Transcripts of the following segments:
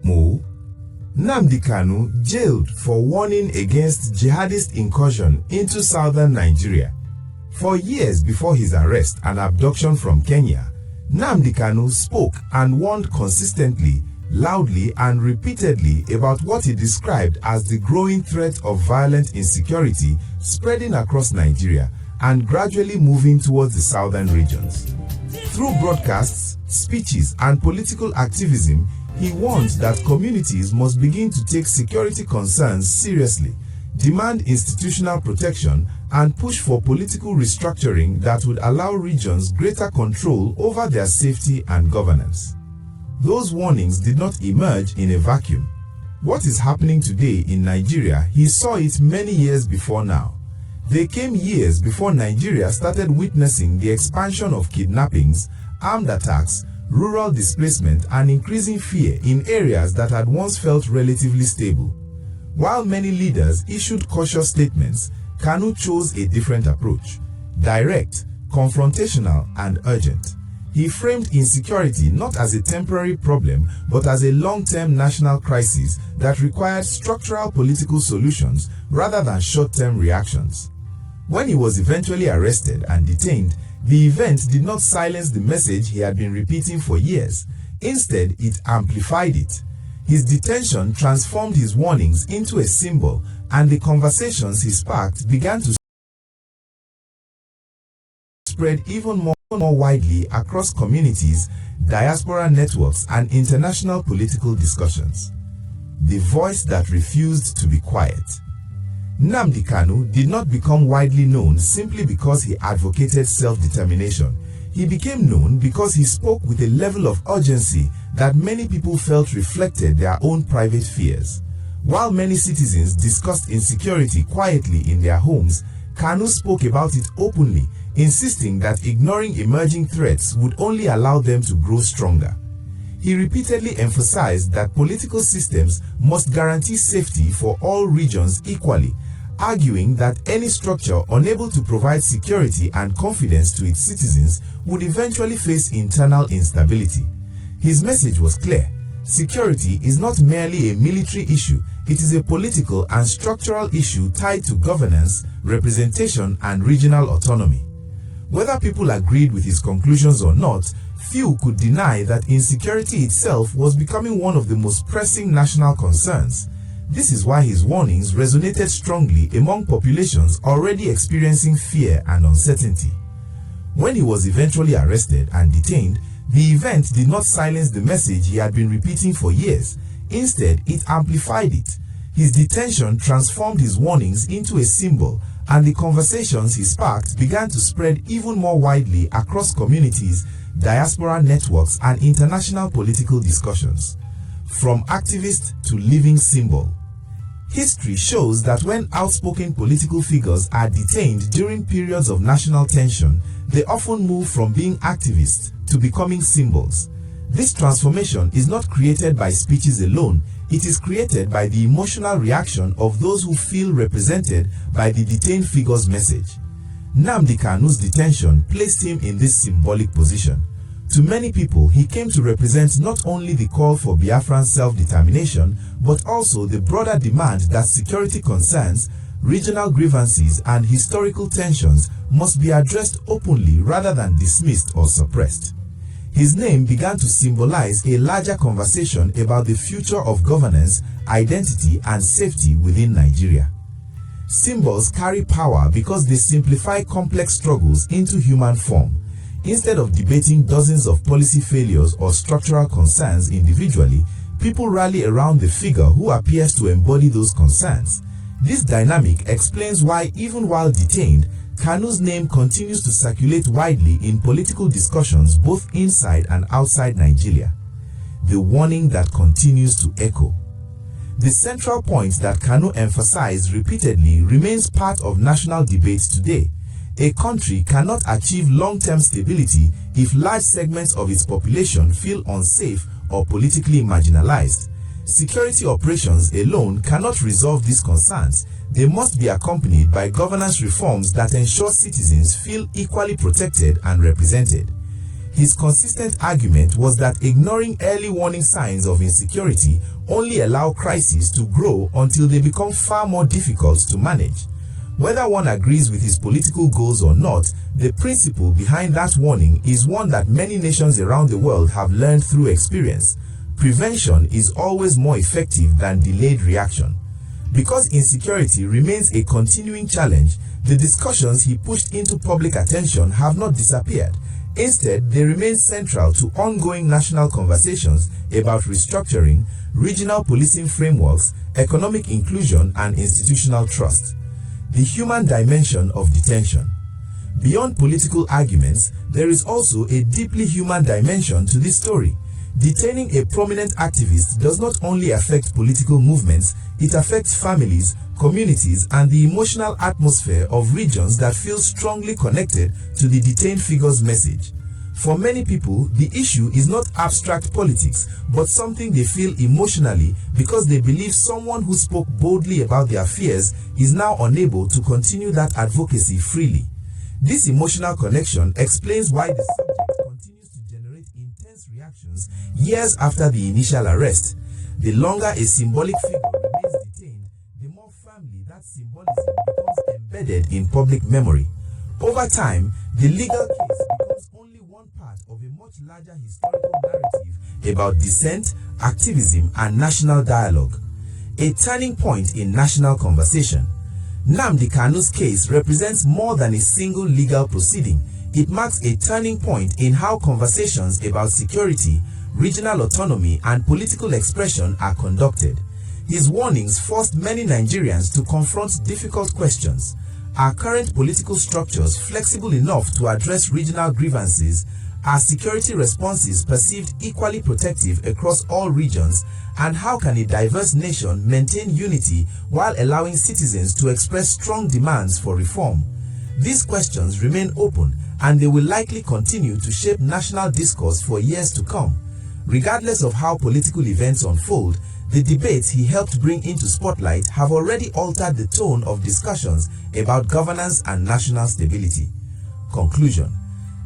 Mo. Nnamdi Kanu jailed for warning against jihadist incursion into southern Nigeria. For years before his arrest and abduction from Kenya, Nnamdi Kanu spoke and warned consistently, loudly and repeatedly about what he described as the growing threat of violent insecurity spreading across Nigeria and gradually moving towards the southern regions. Through broadcasts, speeches and political activism, he warned that communities must begin to take security concerns seriously, demand institutional protection, and push for political restructuring that would allow regions greater control over their safety and governance. Those warnings did not emerge in a vacuum. What is happening today in Nigeria, he saw it many years before now. They came years before Nigeria started witnessing the expansion of kidnappings, armed attacks, rural displacement, and increasing fear in areas that had once felt relatively stable. While many leaders issued cautious statements, Kanu chose a different approach: direct, confrontational, and urgent. He framed insecurity not as a temporary problem but as a long-term national crisis that required structural political solutions rather than short-term reactions. When he was eventually arrested and detained, the event did not silence the message he had been repeating for years. Instead, it amplified it. His detention transformed his warnings into a symbol, and the conversations he sparked began to spread even more widely across communities, diaspora networks, and international political discussions. The voice that refused to be quiet. Nnamdi Kanu did not become widely known simply because he advocated self-determination. He became known because he spoke with a level of urgency that many people felt reflected their own private fears. While many citizens discussed insecurity quietly in their homes, Kanu spoke about it openly, insisting that ignoring emerging threats would only allow them to grow stronger. He repeatedly emphasized that political systems must guarantee safety for all regions equally, arguing that any structure unable to provide security and confidence to its citizens would eventually face internal instability. His message was clear: security is not merely a military issue, it is a political and structural issue tied to governance, representation, and regional autonomy. Whether people agreed with his conclusions or not, few could deny that insecurity itself was becoming one of the most pressing national concerns. This is why his warnings resonated strongly among populations already experiencing fear and uncertainty. When he was eventually arrested and detained, the event did not silence the message he had been repeating for years. Instead, it amplified it. His detention transformed his warnings into a symbol, and the conversations he sparked began to spread even more widely across communities, diaspora networks, and international political discussions. From activist to living symbol. History shows that when outspoken political figures are detained during periods of national tension, they often move from being activists to becoming symbols. This transformation is not created by speeches alone, it is created by the emotional reaction of those who feel represented by the detained figure's message. Nnamdi Kanu's detention placed him in this symbolic position. To many people, he came to represent not only the call for Biafran self-determination, but also the broader demand that security concerns, regional grievances, and historical tensions must be addressed openly rather than dismissed or suppressed. His name began to symbolize a larger conversation about the future of governance, identity, and safety within Nigeria. Symbols carry power because they simplify complex struggles into human form. Instead of debating dozens of policy failures or structural concerns individually, people rally around the figure who appears to embody those concerns. This dynamic explains why, even while detained, Kanu's name continues to circulate widely in political discussions both inside and outside Nigeria. The warning that continues to echo. The central point that Kanu emphasized repeatedly remains part of national debate today. A country cannot achieve long-term stability if large segments of its population feel unsafe or politically marginalized. Security operations alone cannot resolve these concerns. They must be accompanied by governance reforms that ensure citizens feel equally protected and represented. His consistent argument was that ignoring early warning signs of insecurity only allow crises to grow until they become far more difficult to manage. Whether one agrees with his political goals or not, the principle behind that warning is one that many nations around the world have learned through experience. Prevention is always more effective than delayed reaction. Because insecurity remains a continuing challenge, the discussions he pushed into public attention have not disappeared. Instead, they remain central to ongoing national conversations about restructuring, regional policing frameworks, economic inclusion, and institutional trust. The human dimension of detention. Beyond political arguments, there is also a deeply human dimension to this story. Detaining a prominent activist does not only affect political movements, it affects families, communities, and the emotional atmosphere of regions that feel strongly connected to the detained figure's message. For many people, the issue is not abstract politics, but something they feel emotionally because they believe someone who spoke boldly about their fears is now unable to continue that advocacy freely. This emotional connection explains why the subject continues to generate intense reactions years after the initial arrest. The longer a symbolic figure remains detained, the more firmly that symbolism becomes embedded in public memory. Over time, the legal case becomes only one part of a much larger historical narrative about dissent, activism, and national dialogue. A turning point in national conversation. Nnamdi Kanu's case represents more than a single legal proceeding. It marks a turning point in how conversations about security, regional autonomy, and political expression are conducted. His warnings forced many Nigerians to confront difficult questions. Are current political structures flexible enough to address regional grievances? Are security responses perceived equally protective across all regions? And how can a diverse nation maintain unity while allowing citizens to express strong demands for reform? These questions remain open, and they will likely continue to shape national discourse for years to come. Regardless of how political events unfold, the debates he helped bring into spotlight have already altered the tone of discussions about governance and national stability. Conclusion.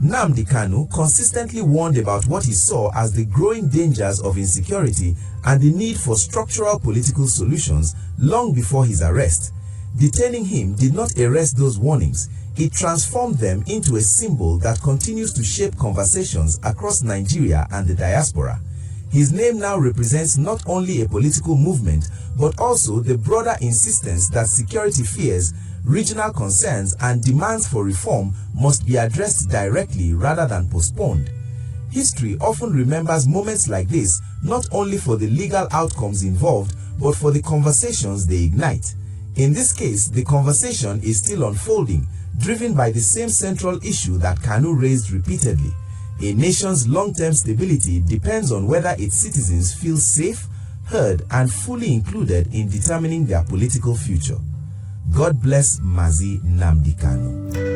Nnamdi Kanu consistently warned about what he saw as the growing dangers of insecurity and the need for structural political solutions long before his arrest. Detaining him did not erase those warnings. It transformed them into a symbol that continues to shape conversations across Nigeria and the diaspora. His name now represents not only a political movement, but also the broader insistence that security fears, regional concerns, and demands for reform must be addressed directly rather than postponed. History often remembers moments like this not only for the legal outcomes involved, but for the conversations they ignite. In this case, the conversation is still unfolding, driven by the same central issue that Kanu raised repeatedly. A nation's long-term stability depends on whether its citizens feel safe, heard, and fully included in determining their political future. God bless Mazi Nnamdi Kanu.